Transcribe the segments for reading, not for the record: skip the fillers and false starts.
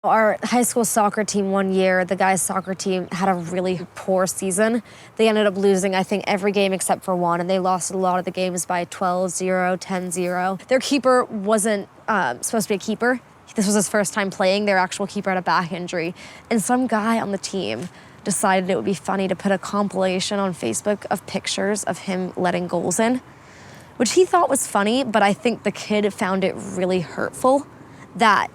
Our high school soccer team one year, the guys' soccer team had a really poor season. They ended up losing, I think, every game except for one, and they lost a lot of the games by 12-0, 10-0. Their keeper wasn't supposed to be a keeper. This was his first time playing. Their actual keeper had a back injury. And some guy on the team decided it would be funny to put a compilation on Facebook of pictures of him letting goals in, which he thought was funny, but I think the kid found it really hurtful that,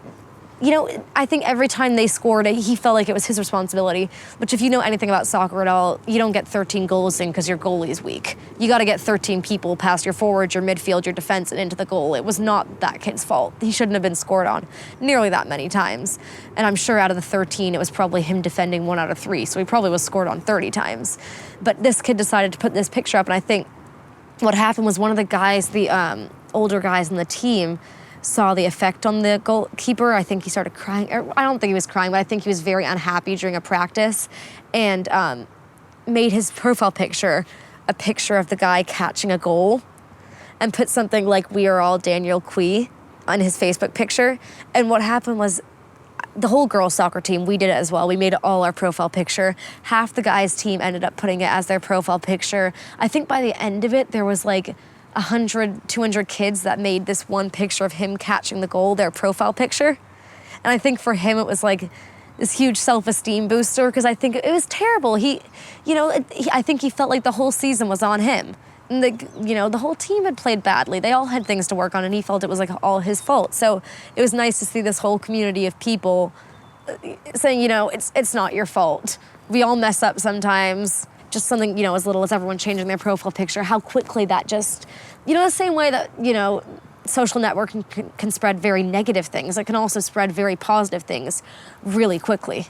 you know, I think every time they scored, he felt like it was his responsibility, which if you know anything about soccer at all, you don't get 13 goals in because your goalie's weak. You got to get 13 people past your forwards, your midfield, your defense, and into the goal. It was not that kid's fault. He shouldn't have been scored on nearly that many times. And I'm sure out of the 13, it was probably him defending 1 out of 3, so he probably was scored on 30 times. But this kid decided to put this picture up, and I think what happened was one of the guys, the older guys in the team, saw the effect on the goalkeeper. I think he started crying. I don't think he was crying, but I think he was very unhappy during a practice and made his profile picture a picture of the guy catching a goal and put something like, "We are all Daniel Quee" on his Facebook picture. And what happened was the whole girls' soccer team, we did it as well. We made it all our profile picture. Half the guys' team ended up putting it as their profile picture. I think by the end of it, there was like 100, 200 kids that made this one picture of him catching the goal their profile picture. And I think for him, it was like this huge self-esteem booster because I think it was terrible. I think he felt like the whole season was on him. And the whole team had played badly. They all had things to work on, and he felt it was like all his fault. So it was nice to see this whole community of people saying, it's not your fault. We all mess up sometimes. Just something, as little as everyone changing their profile picture, how quickly that just, the same way that, social networking can spread very negative things, it can also spread very positive things really quickly.